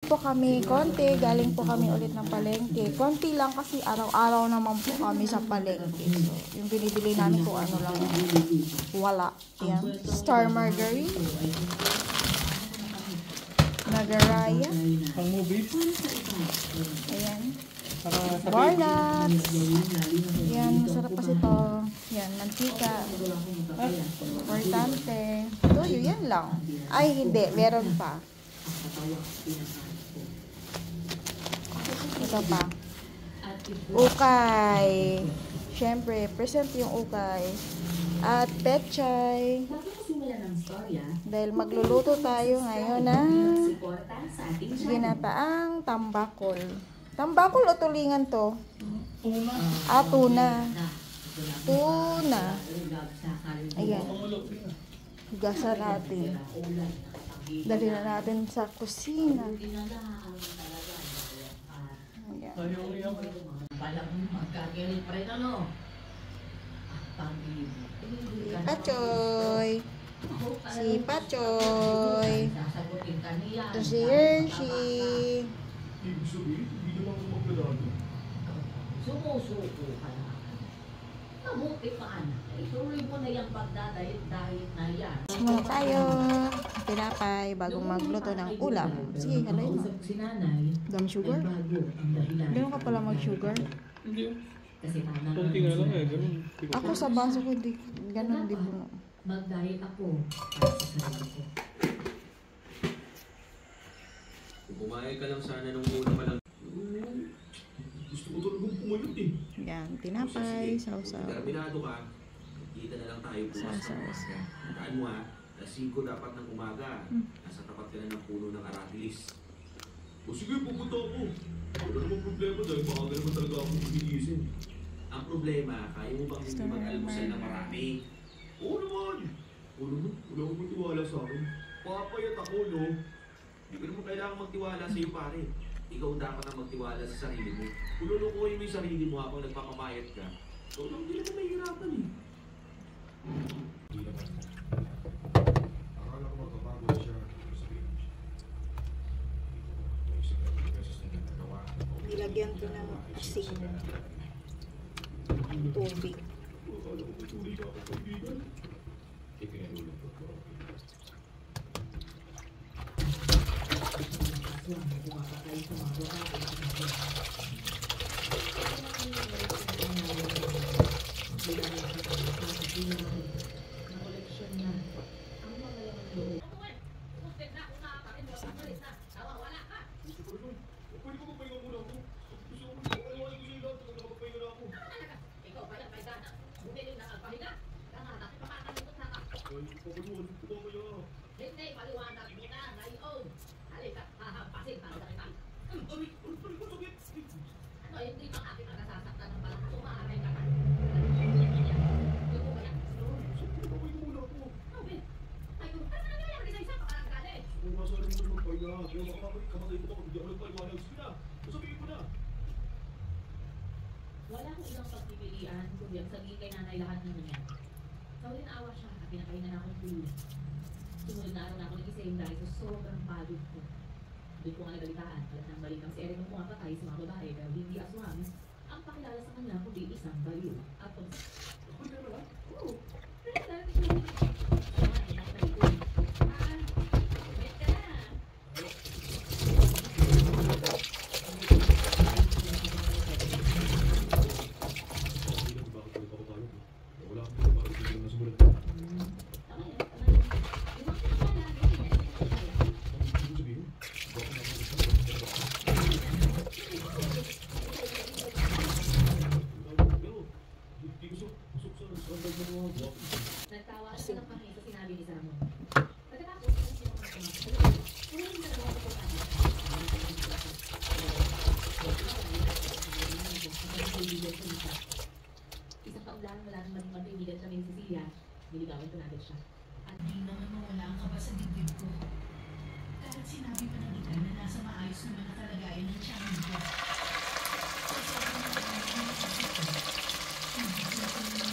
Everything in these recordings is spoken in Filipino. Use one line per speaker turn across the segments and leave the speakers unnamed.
po kami konti, galing po kami ulit ng palengke. Konti lang kasi araw-araw naman po kami sa palengke. So, yung binibili namin kung ano lang wala. Yan. Star Margarine. Nagaraya.
Pang movie?
Ayan. Walnuts. Yan, masarap kasi ito. Yan, mantika. Importante. Tuyo, yan lang. Ay, hindi. Meron pa. Ito pa. Ukay. Siyempre, present yung ukay. At pechay. Dahil magluluto tayo ngayon ng ginataang tambakol. Tambakol o tulingan to?
Tuna.
Ah, tuna. Tuna. Ayan. Hugasan natin. Dali na natin sa kusina. Ayan. Pachoy. Si Pachoy. Ito si Hershey.
Sumusuko ka na. Mabuti pa anak. Ituloy mo na yung pagdadahit-dahit na yan.
Muna tayo. Tinapay bagong magluto ng ulam. Sige, haloy mo. Dami sugar? Ganun ka pala mag-sugar?
Hindi. Kunti nga lang eh. Ganun.
Ako sa baso ko, di, ganun di puno.
Mag-diet ako para sa sarili ko.
Kumain ka lang sana nung una pa lang. Gusto ko talagang pumayot eh.
Yan, tinapay, sausaw.
Terminado ka, kita na lang tayo bukas.
Sausaw.
Tandaan mo ha, alas 5 dapat ng umaga. Nasa tapat ka na ng puno ng aratilis. O sige, pupunta ako. Wala namang problema dahil maaga naman talaga ako magigising. Ang problema, kaya mo bang hindi mag-almusal na marami? Oo naman. Wala akong magtiwala sa akin. Papayat ako, no? Hindi ka naman kailangan magtiwala sa iyo, pare. Ikaw dapat ang magtiwala sa sarili mo. Kululukoyin mo yung sarili mo habang nagpapapayat ka. So, hindi naman mahihirapan eh. Hindi naman. Akala ko magpapagod siya.
Nilagyan ko ng asin. Tubig.
Hindi, paliwanag mo na ngayon. Halika, hahampasin para sa kita. Ano, hindi ba aking nakasasaktan ng balak? Umaharay ka na. Yung mo ba yan? Ay, ano nangyayari sa isa? Pakarangkali. Wala akong ibang pagpipilian kundi ang sabihin kay nanay lahat ng nangyari. Sa huli naawa siya at pinakain na akong tuloy. Sumunod na araw na ako nag-isayang dahil sa sobrang pagod ko. Doon ko nga nagalitaan. Alat ng balitang si Eric ang pumapatay sa mga babae dahil hindi aswang ang pakilala sa kanya kundi isang baliw. At pag... Oo. Pero dahil ito yung... Nagtawa siya ng pangit sa sinabi ni Samo. Pagkatapos, isang taon lang wala nang maging magkaibigan kami ni Cecilia, niligawan ko natin siya.
At di naman mawala ang kaba sa dibdib ko. Kahit sinabi pa ng iba na nasa maayos naman na kalagayan ng tiyahin ko. Kasi ako naman ang nasasakit ko. Hindi ko naman ang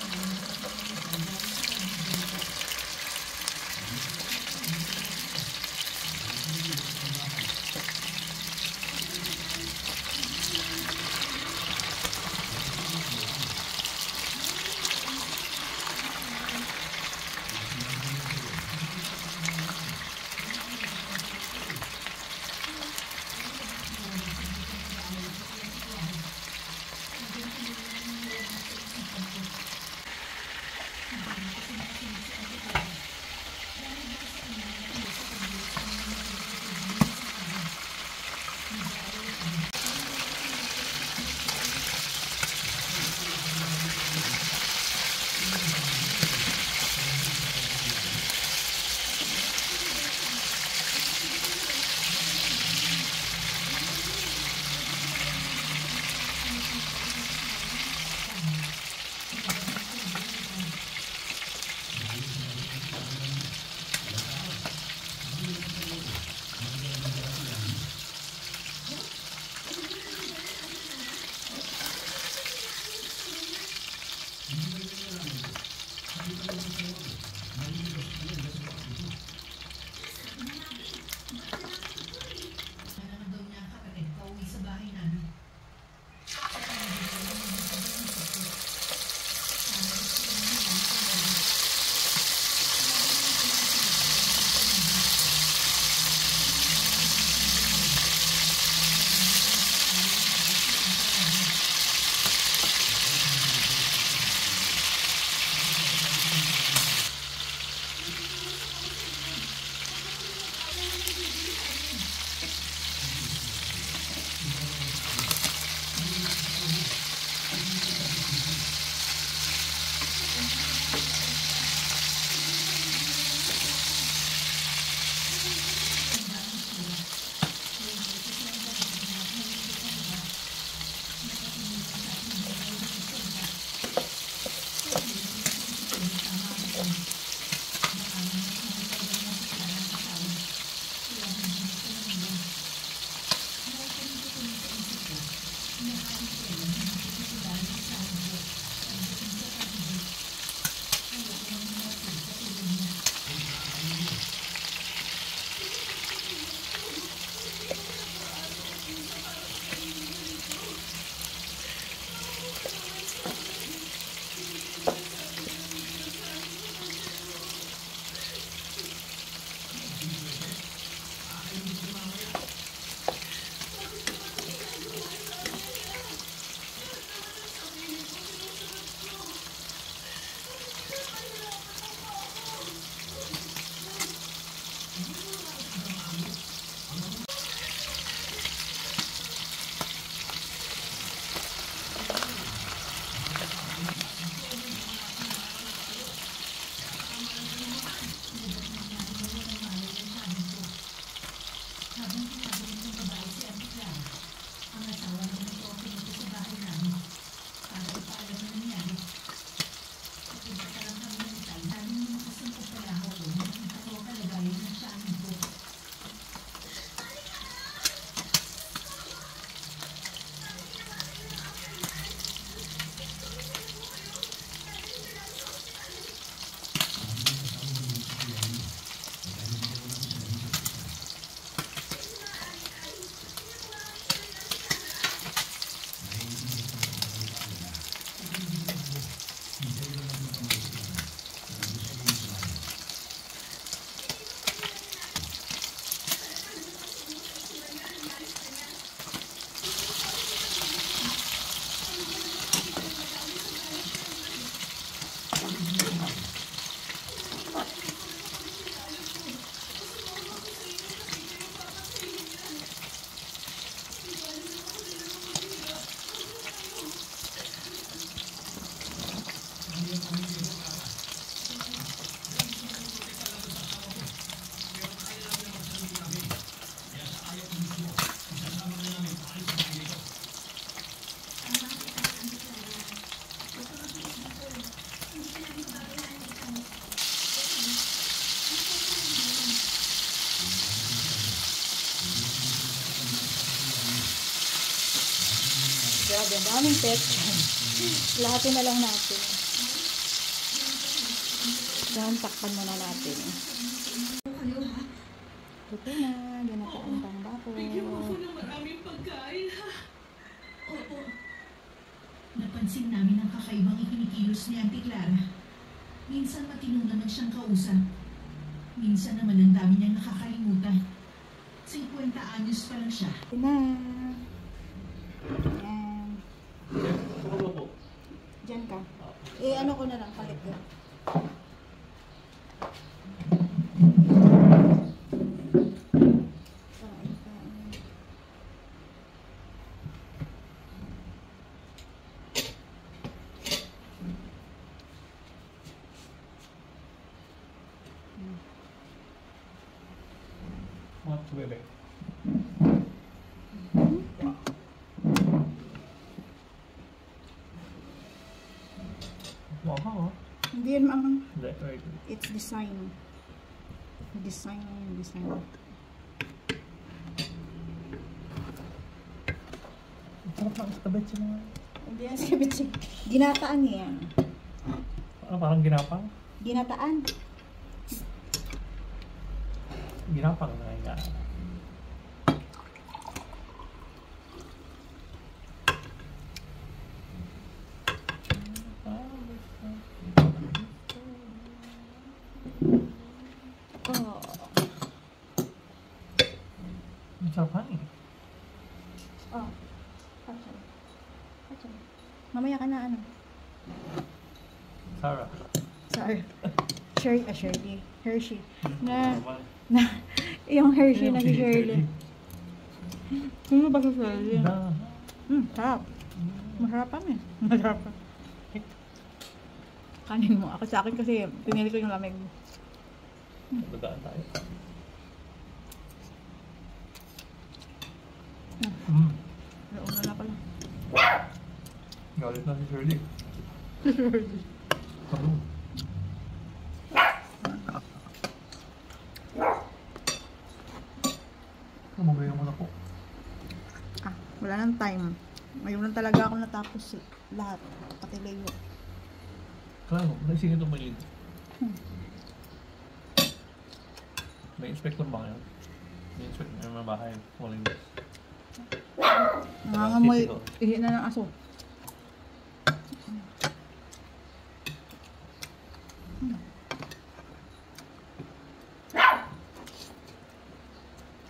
Grabe, ang daming pet. Lahatin na lang natin. Yan, takpan muna natin.
Kayo ha?
Ito na, ginataang pangbato.
ng maraming pagkain ha? Oo. Napansin namin ang kakaibang ikinikilos ni Auntie Clara. Minsan matino naman siyang kausap. Minsan naman ang dami niyang nakakalimutan. 50 anyos pa lang siya.
Ito na. Yan.
Saka ba po?
Diyan ka. Eh, ano ko na lang, palit ko.
Mga bebe. Wow,
Hindi yan ang,
Hindi, right.
it's design. Design.
Sarap lang istabet siya mga.
Hindi yan sibitsig. Ginataan yan.
Ano, parang ginapang?
Ginataan.
Ginapang na nga.
Oh.
Ang sarap nga eh.
Oh. Actually. Mamaya ka na ano.
Sarah.
Sorry. Shirley. Hershey. Na,
Normal.
yung Hershey na si
Yung
Shirley. Sino ba si Shirley?
Na.
Sarap. Masarap pa eh. Masarap pa. Kanin mo. Ako sa akin kasi pinili ko yung lamig.
Bagaan tayo.
Hmm. Una na pala.
Galit na si Shirley. Ano? Namagay naman ako.
Wala nang time. Ngayon lang talaga ako natapos lahat. Pati layo.
Klaro, naisingin ito may lead. May inspector ba kayo? May inspector na mga bahay. Walang gas.
Nangangamoy. Ihi na ng aso.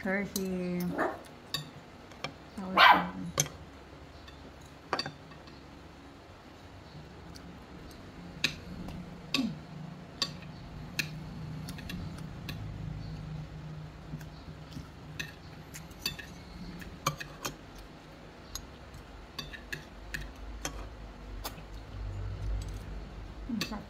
Hershey. Sour cream. Sarap.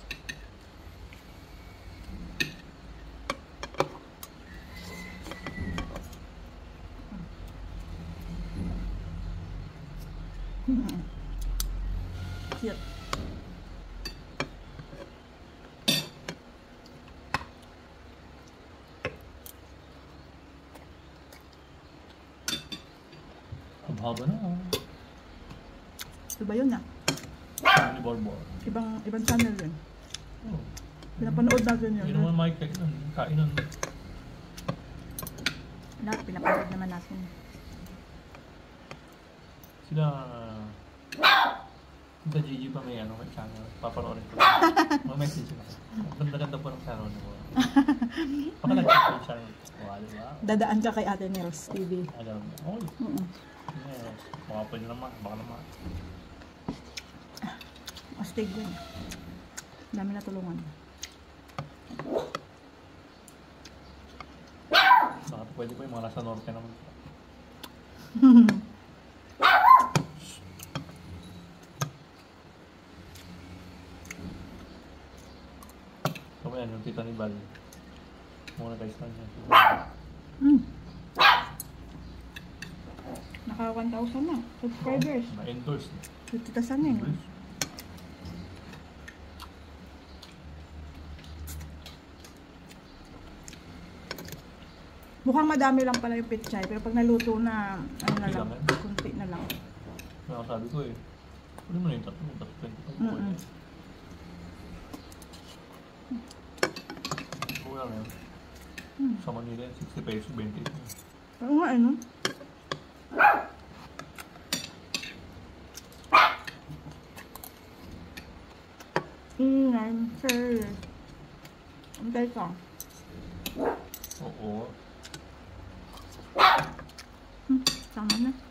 Cute.
Ang haba na.
Ito ba yun na?
Ni Borbor.
Ibang channel yun.
Oh.
Pinapanood natin
Hindi
yun.
naman makikita nun. Kain nun.
Lahat pinapanood naman natin.
Sila... Sila Gigi pa may may channel. Papanoorin ko. May message ko. Ganda-ganda po ng channel niyo. Pakalagay ko yung channel. Wow, diba?
Dadaan ka kay Ate Nels TV.
Alam mo. Oh, yes. Baka pwede naman. Baka naman.
Astig yun. Dami na tulungan.
Baka pwede po yung mga nasa norte naman. So yan, yung tita ni Val. Muna guys na niya.
Naka 1,000 na. Subscribers.
Na-endorse.
Titasan na yun. Mukhang madami lang pala yung pechay. Pero pag naluto na, ano na lang,
Ilan
kunti na lang.
Kaya sabi ko eh, pwede mo na yung tatlo 25 po
Mm-mm.
eh. Mura na yun. Sa Manila, 60 pesos, 20.
Oo nga, ano? I'm serious. Antay ka.
Oo.
Tama na.